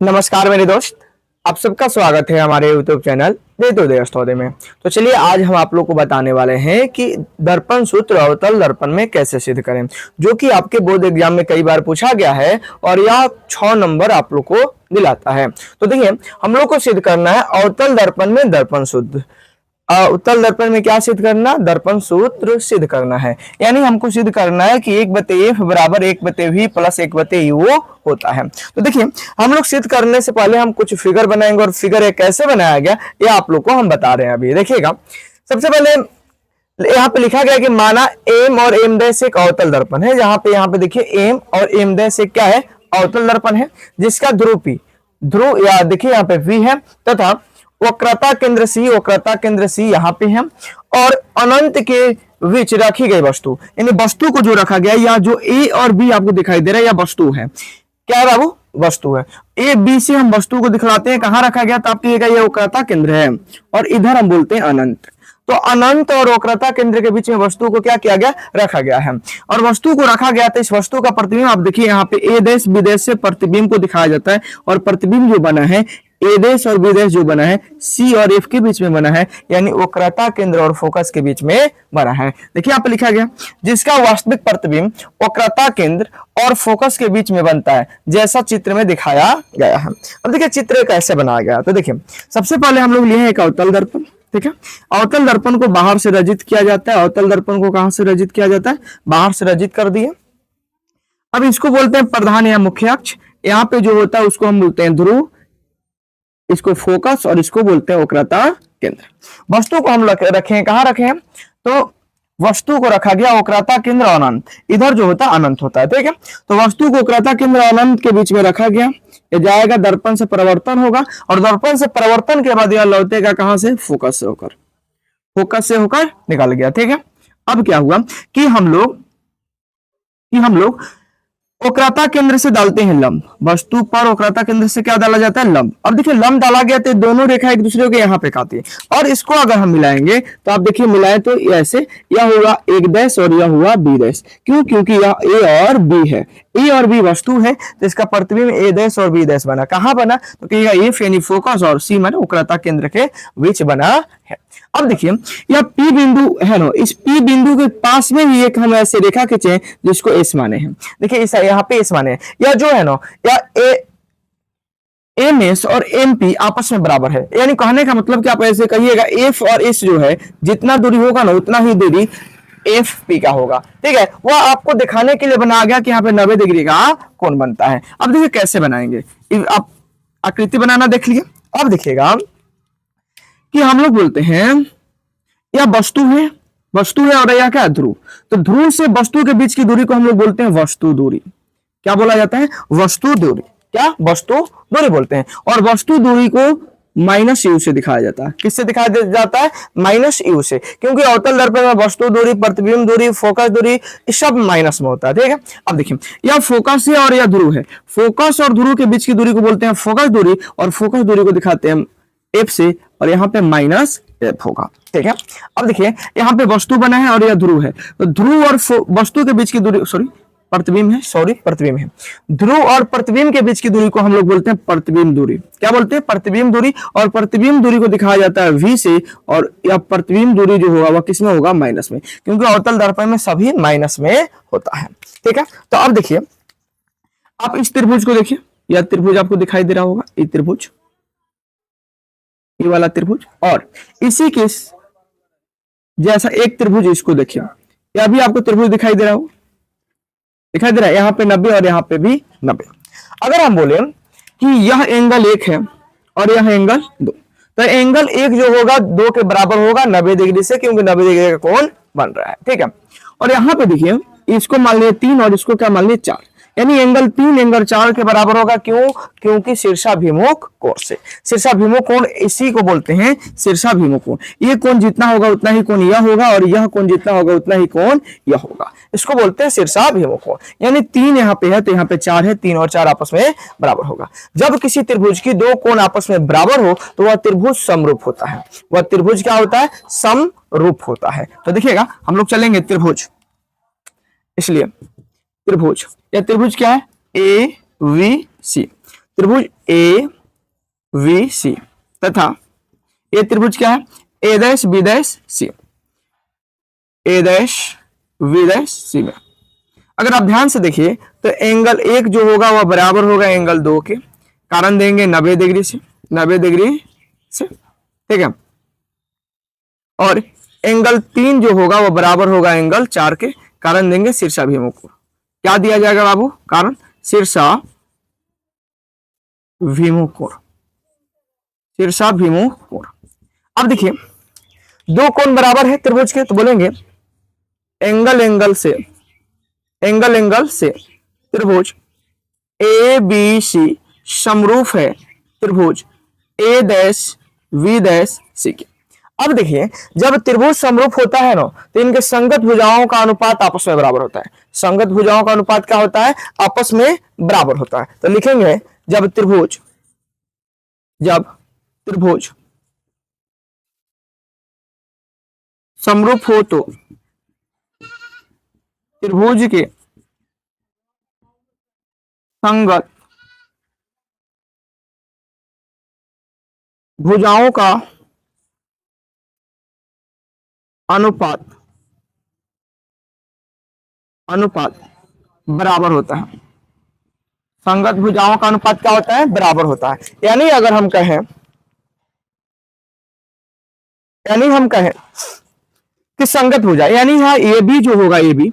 नमस्कार मेरे दोस्त, आप सबका स्वागत है हमारे YouTube चैनल दे दो दोस्तों में। तो चलिए आज हम आप लोग को बताने वाले हैं कि दर्पण सूत्र अवतल दर्पण में कैसे सिद्ध करें, जो कि आपके बोर्ड एग्जाम में कई बार पूछा गया है और यह 6 नंबर आप लोग को दिलाता है। तो देखिए, हम लोग को सिद्ध करना है अवतल दर्पण में दर्पण सूत्र। उत्तल दर्पण में क्या सिद्ध करना, दर्पण सूत्र सिद्ध करना है। यानी हमको सिद्ध करना है कि 1/f बराबर 1/v प्लस 1/u होता है। तो देखिए, हम लोग सिद्ध करने से पहले हम कुछ फिगर बनाएंगे और फिगर ये कैसे बनाया गया ये आप लोग को हम बता रहे हैं। अभी देखिएगा, सबसे पहले यहाँ पे लिखा गया कि माना एम और एम डैश एक अवतल दर्पण है। यहाँ पे देखिए एम और एम डैश एक क्या है, अवतल दर्पण है, जिसका ध्रुव p ध्रुव या देखिए यहाँ पे v है तथा वक्रता केंद्र C यहाँ पे है और अनंत के बीच रखी गई वस्तु, यानी वस्तु को जो रखा गया या जो A और B आपको दिखाई दे रहा है या वस्तु है। क्या है बाबू, वस्तु है। A B से हम वस्तु को दिखलाते हैं, कहाँ रखा गया, तो आप कहिएगा ये वक्रता केंद्र है और इधर हम बोलते हैं अनंत। तो अनंत और वक्रता केंद्र के बीच में वस्तु को क्या किया गया, रखा गया है। और वस्तु को रखा गया तो इस वस्तु का प्रतिबिंब आप देखिए यहाँ पे A देश B देश से प्रतिबिंब को दिखाया जाता है और प्रतिबिंब जो बना है ए देश और बी देश जो बना है सी और एफ के बीच में बना है, यानी वक्रता केंद्र और फोकस के बीच में बना है। देखिए यहाँ पे लिखा गया जिसका वास्तविक प्रतिबिंब वक्रता केंद्र और फोकस के बीच में बनता है, जैसा चित्र में दिखाया गया है। अब देखिए चित्र कैसे बनाया गया, तो देखिए सबसे पहले हम लोग लिए हैं एक अवतल दर्पण। ठीक है, अवतल दर्पण को बाहर से रचित किया जाता है। अवतल दर्पण को कहां से रचित किया जाता है, बाहर से रचित कर दिए। अब इसको बोलते हैं प्रधान या मुख्य अक्ष। यहाँ पे जो होता है उसको हम बोलते हैं ध्रुव, इसको फोकस और इसको बोलते हैं वक्रता केंद्र। वस्तु को हम रखें, कहां रखें, तो वस्तु को रखा गया वक्रता केंद्र अनंत, इधर जो होता है अनंत होता है। ठीक है, तो वस्तु को वक्रता केंद्र अनंत के बीच में रखा गया। ये जाएगा दर्पण से परिवर्तन होगा और दर्पण से परिवर्तन के बाद यह लौटेगा कहां से, फोकस से होकर निकल गया। ठीक है, अब क्या हुआ कि हम लोग वक्रता केंद्र से डालते हैं लंब, वस्तु पर वक्रता केंद्र से क्या डाला जाता है, लंब। अब देखिए लंब डाला गया तो दोनों रेखा एक दूसरे के यहाँ पे काटी और इसको अगर हम मिलाएंगे तो आप देखिए मिलाएं तो ऐसे यह होगा एक डैश और यह हुआ बी डैश। क्यों, क्योंकि यह ए और बी है, ए और बी वस्तु है तो इसका प्रतिबिंब ए डैश और बी डैश बना। कहाँ बना, तो कहिएगा एफ यानी फोकस और सी माने वक्रता केंद्र के बीच बना है। अब देखिए यह P बिंदु है ना, इस P बिंदु के पास में ही एक हम ऐसे रेखा खींचे जिसको S माने हैं। देखिए इस यहाँ पे S माने हैं, यह जो है ना यह एम एस और एम पी आपस में बराबर है। यानी कहने का मतलब कि आप ऐसे कहिएगा F और S जो है जितना दूरी होगा ना उतना ही दूरी एफ पी का होगा। ठीक है, वह आपको दिखाने के लिए बनाया गया कि यहाँ पे 90 डिग्री का कोण बनता है। अब देखिए कैसे बनाएंगे, आप आकृति बनाना देख लीजिए। अब देखिएगा कि हम लोग बोलते हैं यह वस्तु है और यह क्या, ध्रुव। तो ध्रुव से वस्तु के बीच की दूरी को हम लोग बोलते हैं वस्तु दूरी। क्या बोला जाता है, वस्तु दूरी। क्या, वस्तु दूरी बोलते हैं। और वस्तु दूरी को माइनस यू से दिखाया जाता है। किससे दिखाया जाता है, माइनस यू से, क्योंकि अवतल दर्पण में वस्तु दूरी, प्रतिबिंब दूरी, फोकस दूरी सब माइनस में होता है। ठीक है, अब देखिए यह फोकस है और यह ध्रुव है। फोकस और ध्रुव के बीच की दूरी को बोलते हैं फोकस दूरी और फोकस दूरी को दिखाते हैं एफ से और यहाँ पे माइनस एफ होगा। ठीक है, अब देखिए यहाँ पे वस्तु बना है और यह ध्रुव है, तो ध्रुव और वस्तु के बीच की दूरी प्रतिबिंब है। ध्रुव और प्रतिबिंब के बीच की दूरी को हम लोग बोलते हैं प्रतिबिंब दूरी। क्या बोलते हैं, प्रतिबिंब दूरी। और प्रतिबिंब दूरी को दिखाया जाता है v से और यह प्रतिबिंब दूरी जो होगा वह किसमें होगा, माइनस में, क्योंकि अवतल दर्पण में सभी माइनस में होता है। ठीक है, तो अब देखिए आप इस त्रिभुज को देखिए, यह त्रिभुज आपको दिखाई दे रहा होगा, ये त्रिभुज, ये वाला त्रिभुज, और इसी के जैसा एक त्रिभुज इसको देखिए, यह भी आपको त्रिभुज दिखाई दे रहा हो, दिखाई दे रहा है, यहाँ पे 90 और यहाँ पे भी 90। अगर हम बोले कि यह एंगल 1 है और यह एंगल 2, तो एंगल 1 जो होगा 2 के बराबर होगा 90 डिग्री से, क्योंकि 90 डिग्री का कोण बन रहा है। ठीक है, और यहाँ पे देखिए इसको मान लिया 3 और इसको क्या मान लिया 4, यानी एंगल 3 एंगल 4 के बराबर होगा। क्यों, क्योंकि शीर्षाभिमुख कोण से, शीर्षाभिमुख कोण इसी को बोलते हैं शीर्षाभिमुख कोण। ये कोण जितना होगा उतना ही कोण यह होगा और यह कोण जितना होगा उतना ही कोण यह होगा, इसको बोलते हैं शीर्षाभिमुख कोण। यानी 3 यहाँ पे है तो यहाँ पे 4 है, 3 और 4 आपस में बराबर होगा। जब किसी त्रिभुज की 2 कोण आपस में बराबर हो तो वह त्रिभुज समरूप होता है। वह त्रिभुज क्या होता है, समरूप होता है। तो देखिएगा हम लोग चलेंगे त्रिभुज, इसलिए त्रिभुज, यह त्रिभुज क्या है, ए वी सी। त्रिभुज ए वी सी तथा ये त्रिभुज क्या है, ए डैश बी डैश सी, ए डैश बी डैश सी में अगर आप ध्यान से देखिए तो एंगल एक जो होगा वह बराबर होगा एंगल दो के, कारण देंगे 90 डिग्री से, 90 डिग्री से, ठीक है। और एंगल तीन जो होगा वह बराबर होगा एंगल चार के, कारण देंगे शीर्षाभिमुख कोण। क्या दिया जाएगा बाबू, कारण शीर्षाभिमुख कोण, शीर्षाभिमुख कोण। अब देखिए दो कोण बराबर है त्रिभुज के, तो बोलेंगे एंगल एंगल से, एंगल एंगल से त्रिभुज ए बी सी समरूप है त्रिभुज ए डैश वी डैश सी के। अब देखिए जब त्रिभुज समरूप होता है ना तो इनके संगत भुजाओं का अनुपात आपस में बराबर होता है। संगत भुजाओं का अनुपात क्या होता है, आपस में बराबर होता है। तो लिखेंगे जब त्रिभुज समरूप हो तो त्रिभुज के संगत भुजाओं का अनुपात बराबर होता है। संगत भुजाओं का अनुपात क्या होता है, बराबर होता है। यानी अगर हम कहें, कि संगत भुजा, यानी यहाँ ए बी जो होगा, ए बी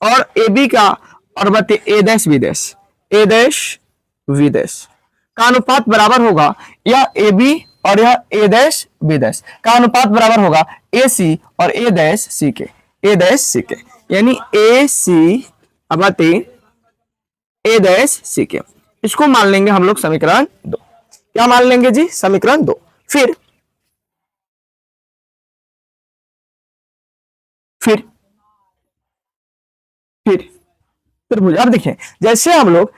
और ए बी का और बते A dash B dash, A dash V dash का अनुपात बराबर होगा, या ए बी और यह ए डैश बी डैश का अनुपात बराबर होगा ए सी और ए डैश सी के, ए डैश सी के। यानी ए सी बटे ए डैश सी के, इसको मान लेंगे हम लोग समीकरण 2। क्या मान लेंगे जी, समीकरण 2। फिर त्रिभुज। अब देखिए जैसे हम लोग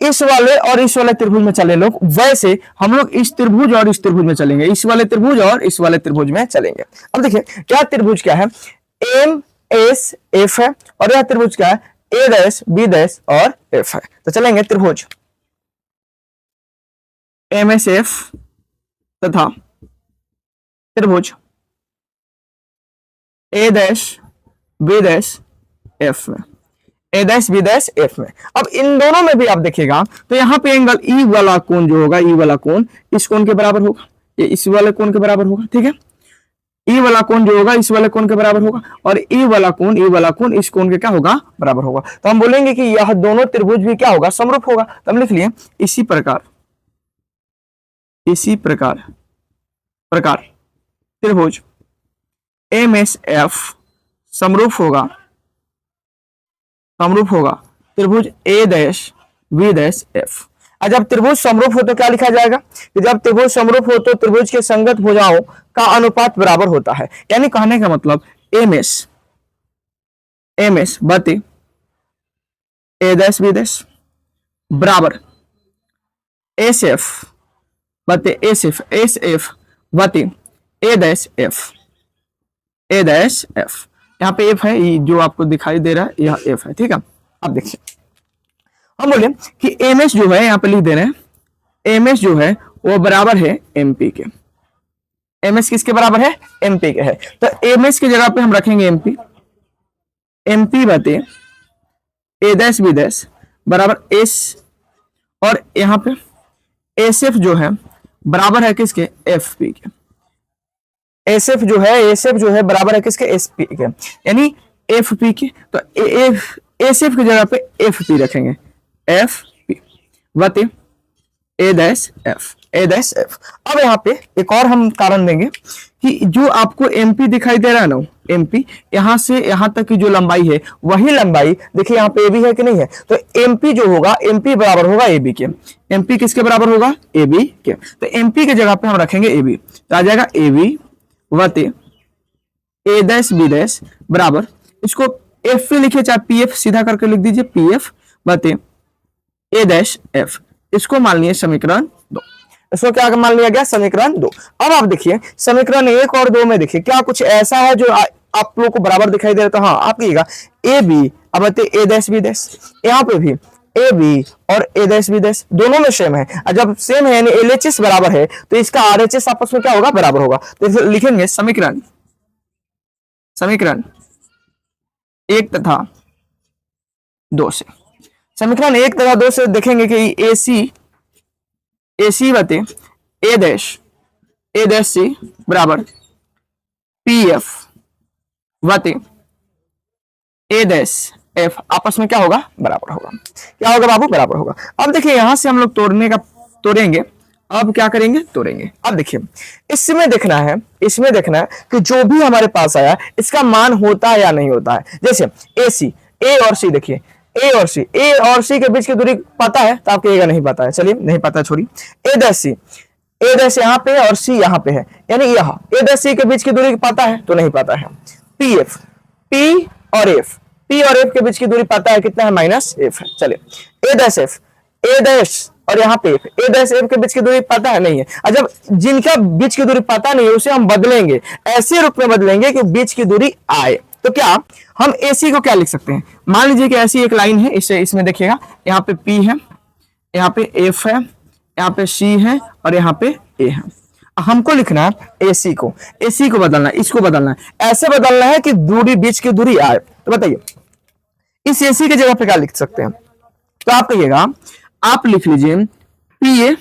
इस वाले और इस वाले त्रिभुज में चले लोग, वैसे हम लोग इस त्रिभुज और इस त्रिभुज में चलेंगे, इस वाले त्रिभुज और इस वाले त्रिभुज में चलेंगे। अब देखिए क्या त्रिभुज क्या है, एम एस एफ है, और यह त्रिभुज क्या है, ए डैश बी डैश और एफ है। तो चलेंगे त्रिभुज एम एस एफ तथा त्रिभुज ए डैश बी डैश एफ में, ए डैश बी डैश एफ में। अब इन दोनों में भी आप देखिएगा तो यहाँ पे एंगल ई वाला कोण जो होगा, ई वाला कोण इस कोण के बराबर होगा, ये इस वाले कोण के बराबर होगा, ठीक है। ई वाला कोण जो होगा इस वाले कोण के बराबर होगा, और ई वाला कोण इस कोण के क्या होगा, बराबर होगा। तो हम बोलेंगे कि यह दोनों त्रिभुज भी क्या होगा, समरूप होगा। तो हम लिख लिए इसी प्रकार त्रिभुज एम एस एफ समरूप होगा त्रिभुज ए डैश बी डैश एफ। और जब त्रिभुज समरूप हो तो क्या लिखा जाएगा, कि जब त्रिभुज समरूप हो तो त्रिभुज के संगत भुजाओं का अनुपात बराबर होता है। यानी कहने का मतलब एम एस बटे ए डैश बी डैश बराबर एस एफ बटे एस एफ बटे ए डैश एफ, यहाँ पे एफ है, ये जो आपको दिखाई दे रहा है यह एफ है, ठीक है। अब देखिए हम बोले कि एम एस जो है, यहाँ पे लिख दे रहे हैं, एम एस जो है वो बराबर है एमपी के। एम एस किसके बराबर है, एमपी के है। तो एम एस की जगह पे हम रखेंगे एमपी बटे ए डैश बी डैश बराबर एस, और यहाँ पे एस एफ जो है बराबर है किसके, एफ पी के। एस एफ जो है बराबर है किसके, एस पी के, यानी एफ पी के। तो एस एफ की जगह पे एफ पी रखेंगे, एफ पी बटे ए डैश एफ। अब यहाँ पे एक और हम कारण देंगे कि जो आपको एमपी दिखाई दे रहा है ना, एमपी यहां से यहां तक की जो लंबाई है वही लंबाई देखिए यहाँ पे ए बी है कि नहीं है। तो एमपी जो होगा, एमपी बराबर होगा ए बी के। एमपी किसके बराबर होगा, ए बी के। तो एमपी की जगह पे हम रखेंगे ए बी, तो आ जाएगा ए बी बटे ए डैश बी डैश बराबर, इसको एफ पे लिखे चाहे पी एफ सीधा करके लिख दीजिए, पी एफ बटे ए डैश एफ। इसको मान लिया समीकरण 2। इसको क्या मान लिया गया, समीकरण 2। अब आप देखिए समीकरण 1 और 2 में देखिए क्या कुछ ऐसा है जो आप लोगों को बराबर दिखाई दे रहा था। हाँ आप लिखिएगा ए बी बटे ए डैश बी डैश, यहाँ पे भी ए बी और ए डैश बी डैश दोनों में सेम है, और जब सेम है यानी एलएचएस बराबर है तो इसका आरएचएस आपस में क्या होगा, बराबर होगा। तो फिर लिखेंगे समीकरण समीकरण 1 तथा 2 से, समीकरण 1 तथा 2 से देखेंगे कि AC बटे ए डैश सी बराबर PF बटे ए डैश एफ आपस में क्या होगा, बराबर होगा। क्या होगा बाबू, बराबर होगा। अब देखिए यहां से हम लोग तोड़ेंगे। अब क्या करेंगे, तोड़ेंगे। अब देखिए इसमें देखना है कि जो भी हमारे पास आया इसका मान होता है या नहीं होता है। जैसे AC ए और सी, देखिए ए और सी के बीच की दूरी पता है तो आप कहिएगा नहीं पता है, चलिए नहीं पता छोड़ी। ए डैश यहाँ पे और सी यहाँ पे है, यानी यहाँ ए डैश सी के बीच की दूरी पता है तो नहीं पता है। PF P और F के बीच की दूरी पता है कितना है, -F है। चलिए ए डैश और यहाँ पे ए डैश एफ के बीच की दूरी पता है, नहीं है। और जब जिनका बीच की दूरी पता नहीं है उसे हम बदलेंगे, ऐसे रूप में बदलेंगे कि बीच की दूरी आए। तो क्या हम AC को क्या लिख सकते हैं, मान लीजिए कि ऐसी एक लाइन है, इसमें देखिएगा यहाँ पे P है, यहाँ पे F है, यहाँ पे C है और यहाँ पे A है। हमको लिखना है AC को बदलना है, इसको बदलना है, ऐसे बदलना है कि दूरी बीच की दूरी आए। तो बताइए इस AC की जगह पे क्या लिख सकते हैं, तो आप कहिएगा, आप लिख लीजिए PA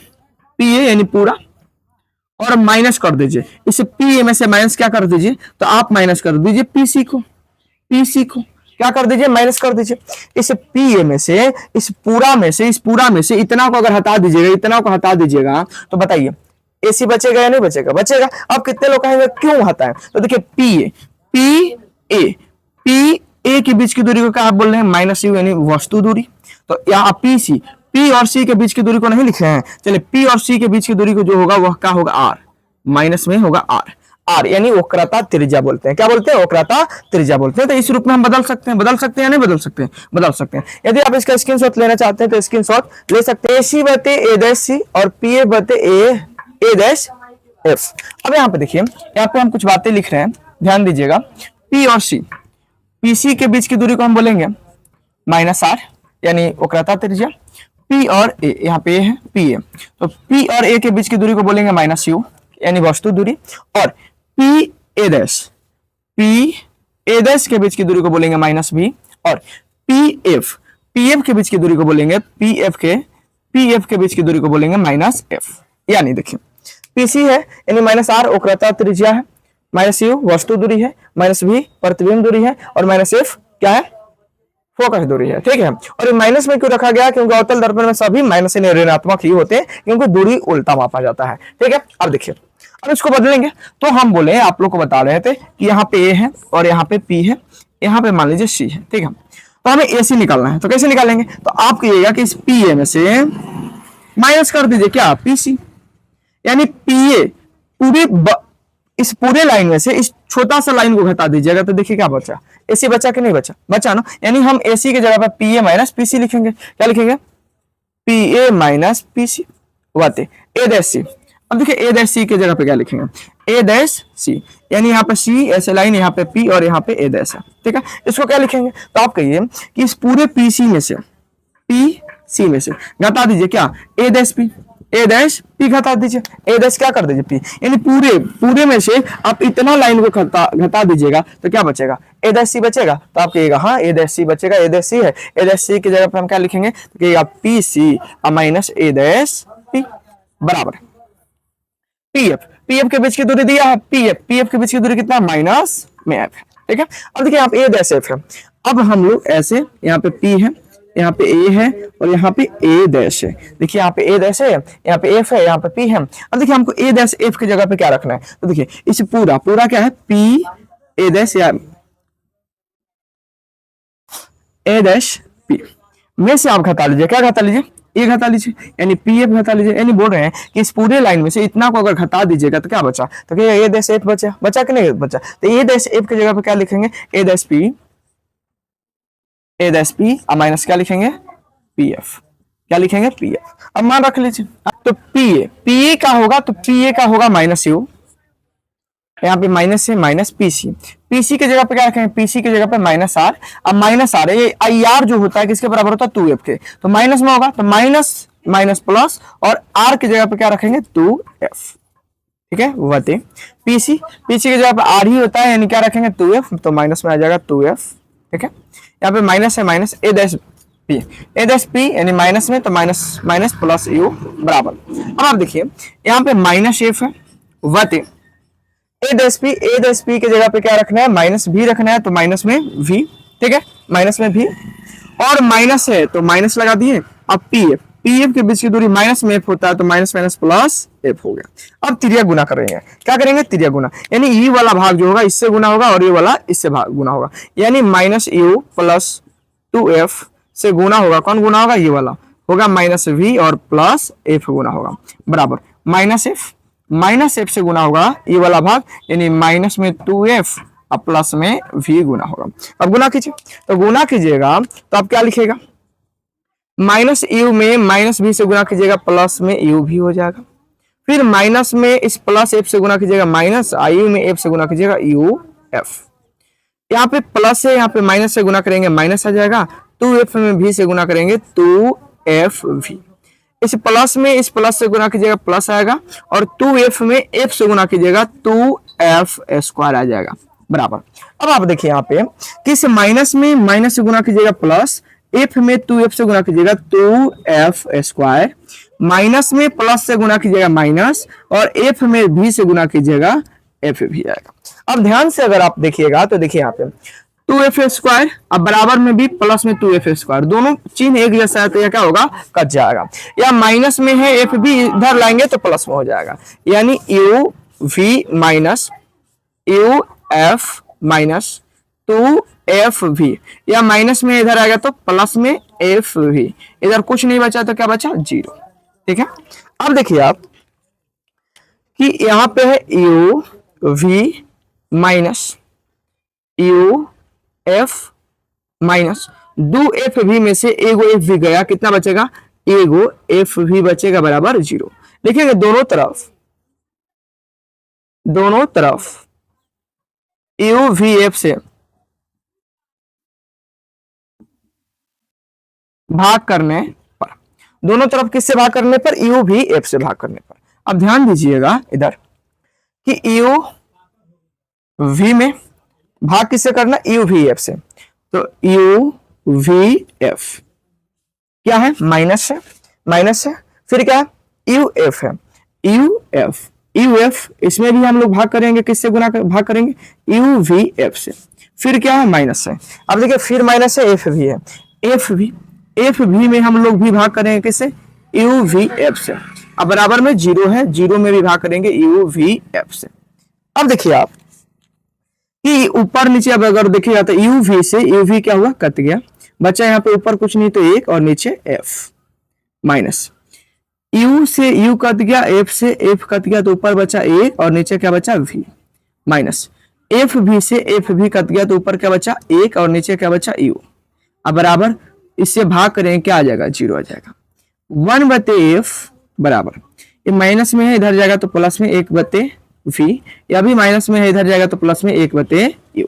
यानी पूरा और माइनस कर दीजिए, इसे PA में से माइनस क्या कर दीजिए, तो आप माइनस कर दीजिए PC को क्या कर दीजिए, माइनस कर दीजिए। इस PA में से इस पूरा में से इतना को अगर हटा दीजिएगा, तो बताइए AC बचेगा या नहीं बचेगा, बचेगा। अब कितने लोग कहेंगे क्यों हटाएं, तो देखिए PA के बीच की दूरी को क्या आप बोल रहे हैं, -U यानी वस्तु दूरी। तो यहाँ P और C के बीच की दूरी को नहीं लिख रहे हैं, चलिए P और C के बीच की दूरी को जो होगा वह क्या होगा, R, माइनस में होगा R यानी वक्रता त्रिज्या बोलते हैं। क्या बोलते हैं, वक्रता त्रिज्या बोलते हैं। तो इस रूप में हम बदल सकते हैं या नहीं बदल सकते हैं। यदि आप इसका स्क्रीनशॉट लेना चाहते हैं तो स्क्रीनशॉट ले सकते हैं। AC बटे ए डैश सी और PA बटे ए डैश एफ। अब यहाँ पे देखिए, यहाँ पे हम कुछ बातें लिख रहे हैं, ध्यान दीजिएगा। P और C, PC के बीच की दूरी को हम बोलेंगे -R यानी वक्रता त्रिज्या। P और A, यहाँ पे है PA, तो P और A के बीच की दूरी को बोलेंगे -U यानी वस्तु दूरी। और PA के बीच की दूरी को बोलेंगे -B। और PF के बीच की दूरी को बोलेंगे PF के बीच की दूरी को बोलेंगे -F। यानी देखिए PC है यानी -R वक्रता त्रिज्या है, -U वस्तु दूरी है, -B प्रतिबिंब दूरी है और -F क्या है, फोकस दूरी है। ठीक है, और माइनस में क्यों रखा गया, क्योंकि अवतल दर्पण में सभी माइनस यानी ऋणात्मक ही होते हैं, क्योंकि दूरी उल्टा मापा जाता है। ठीक है, अब देखिए, अब इसको बदलेंगे। तो हम बोले, आप लोग को बता रहे थे कि यहाँ पे A है और यहाँ पे P है, यहाँ पे मान लीजिए C है। ठीक है, तो हमें AC निकालना है, तो कैसे निकालेंगे, तो आप कहिएगा कि इस PA में से माइनस कर दीजिए क्या, PC, यानी PA इस पूरे लाइन में से इस छोटा सा लाइन को घटा दीजिएगा, तो देखिए क्या बचा, AC बचा कि नहीं बचा ना। यानी हम AC की जगह पर PA माइनस PC लिखेंगे। क्या लिखेंगे, PA माइनस PC बटे ए डैश C। अब देखिए ए डैश C की जगह पे क्या लिखेंगे, ए डैश C, यानी यहाँ पे C ऐसे लाइन, यहाँ पे P और यहाँ पे ए डैश है। ठीक है, इसको क्या लिखेंगे, तो आप कहिए कि इस पूरे PC में से घटा दीजिए क्या, ए डैश P घटा दीजिए, ए डैश क्या कर दीजिए P, यानी पूरे में से आप इतना लाइन को घटा दीजिएगा तो क्या बचेगा, ए डैश C बचेगा। तो आप कहिएगा हाँ ए डैश C बचेगा, ए डैश C है, ए डैश C की जगह पर हम क्या लिखेंगे, तो कहिएगा PC माइनस ए डैश P बराबर PF के बीच की दूरी दिया है, PF के बीच की दूरी कितना, माइनस में F है। ठीक है, अब देखिए यहाँ पे ए डैश F है। अब हम लोग ऐसे, यहाँ पे P है, यहाँ पे A है और यहाँ पे A डैश है। देखिए यहाँ पे A डैश है, यहाँ पे F है, यहाँ पे P है। अब देखिए हमको A डैश F की जगह पे क्या रखना है, तो देखिए इस पूरा क्या है, P A डैश या A डैश P में से आप घटा लीजिए, क्या घटा लीजिए, A घटा लीजिए, यानी PF घटा लीजिए। यानी बोल रहे हैं कि इस पूरे लाइन में से इतना को अगर घटा दीजिएगा तो क्या बचा, तो क्या A डैश F बचा कि नहीं बचा। तो A डैश F की जगह पे क्या लिखेंगे, A डैश P और माइनस क्या लिखेंगे, PF, क्या लिखेंगे PF। अब मान रख लीजिए, तो PA का होगा, तो PA का होगा -U यहाँ पे माइनस है माइनस पीसी, पीसी की जगह पे क्या रखेंगे, पीसी की जगह पे माइनस आर। अब माइनस आर ये आई आर जो होता है किसके बराबर होता है 2f के, तो माइनस में होगा तो माइनस माइनस प्लस और आर की जगह पे क्या रखेंगे 2f, ठीक है वते पीसी, पीसी की जगह पे आर ही होता है यानी क्या रखेंगे 2f, तो माइनस में आ जाएगा 2f, ठीक है। यहाँ पे माइनस है माइनस ए डैश पी, ए डैश पी यानी माइनस में तो माइनस माइनस प्लस यू बराबर। अब आप देखिए यहाँ पे माइनस एफ है वते ए डैश पी की जगह पे क्या रखना है माइनस भी रखना है, तो माइनस में v, ठीक है माइनस में v, और माइनस है तो माइनस लगा दिए। अब पी एफ के बीच की दूरी माइनस में एफ होता है तो माइनस माइनस प्लस एफ हो गया। अब तिरिया गुना करेंगे, क्या करेंगे तिरिया गुना, यानी ये वाला भाग जो होगा इससे गुना होगा और ये वाला इससे भाग गुना होगा, यानी माइनस यू प्लस 2f से गुना होगा, कौन गुना होगा ये वाला होगा माइनस v और प्लस एफ गुना होगा बराबर माइनस एफ से गुना होगा ये वाला भाग, यानी माइनस में 2f और प्लस में v गुना होगा। अब गुना कीजिए, तो गुना कीजिएगा तो आप क्या लिखिएगा माइनस यू में माइनस v से गुना कीजिएगा प्लस में यू भी हो जाएगा, फिर माइनस में इस प्लस एफ से गुना कीजिएगा माइनस आई में एफ से गुना कीजिएगा यू एफ, यहाँ पे प्लस है यहाँ पे माइनस से गुना करेंगे माइनस आ जाएगा, 2f में v से गुना करेंगे 2fv, इस प्लस में इस प्लस से गुना कीजिएगा प्लस आएगा और 2f में f से गुना कीजिएगा 2f स्क्वायर आ जाएगा बराबर। अब आप देखिए यहाँ पे कि इस माइनस में माइनस से गुना कीजिएगा प्लस, f में 2f से गुना कीजिएगा 2f स्क्वायर, माइनस में प्लस से गुना कीजिएगा माइनस और f में v से गुना कीजिएगा f भी आएगा। अब ध्यान से अगर आप देखिएगा तो देखिए यहाँ पे 2f स्क्वायर अब बराबर में भी प्लस में 2f स्क्वायर, दोनों चिन्ह एक जैसा है तो यह क्या होगा कट जाएगा, या माइनस में है f भी इधर लाएंगे तो प्लस में हो जाएगा, यानी u v minus u f minus 2f v, या माइनस में इधर आएगा तो प्लस में f v, इधर कुछ नहीं बचा तो क्या बचा 0, ठीक है। अब देखिए आप कि यहाँ पे है u v minus u f minus 2f में से एगो f भी गया, कितना बचेगा एगो f भी बचेगा बराबर 0। लिखेंगे दोनों तरफ u v f से भाग करने पर, दोनों तरफ किससे भाग करने पर u v f से भाग करने पर। अब ध्यान दीजिएगा इधर कि u v में भाग किससे करना u v f से, तो u v f क्या है माइनस है, फिर क्या है u f है u f इसमें भी हम लोग भाग करेंगे किससे गुना भाग करेंगे u v f से, फिर क्या है माइनस है। अब देखिए फिर माइनस है f भी है, f भी में हम लोग भी भाग करेंगे किससे u v f से, अब बराबर में 0 है, 0 में भी भाग करेंगे u v f से। अब देखिए आप कि ऊपर नीचे अब अगर देखिएगा तो u v से u v क्या हुआ कट गया, बचा यहाँ पे ऊपर कुछ नहीं तो 1 और नीचे f माइनस u से u कट गया, f से f कट गया तो ऊपर बचा 1 और नीचे क्या बचा v माइनस f भी से f भी कट गया तो ऊपर क्या बचा 1 और नीचे क्या बचा u, अब बराबर इससे भाग करेंगे क्या आ जाएगा 0 आ जाएगा, 1/f बराबर ये माइनस में है इधर जाएगा तो प्लस में 1/v, या भी माइनस में है इधर जाएगा तो प्लस में 1/u।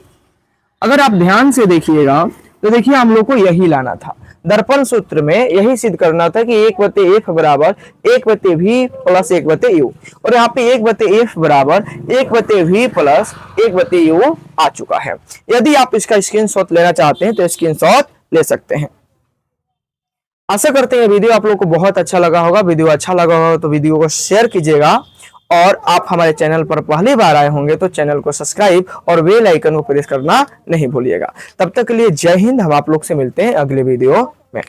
अगर आप ध्यान से देखिएगा तो देखिए हम लोग को यही लाना था, दर्पण सूत्र में यही सिद्ध करना था कि 1/f बराबर 1/v प्लस 1/u, और यहाँ पे 1/f बराबर 1/v प्लस 1/u आ चुका है। यदि आप इसका स्क्रीनशॉट लेना चाहते हैं तो स्क्रीनशॉट ले सकते हैं। आशा करते हैं वीडियो आप लोगों को बहुत अच्छा लगा होगा। वीडियो अच्छा लगा होगा तो वीडियो को शेयर कीजिएगा, और आप हमारे चैनल पर पहली बार आए होंगे तो चैनल को सब्सक्राइब और बेल आइकन को प्रेस करना नहीं भूलिएगा। तब तक के लिए जय हिंद। हम आप लोग से मिलते हैं अगले वीडियो में।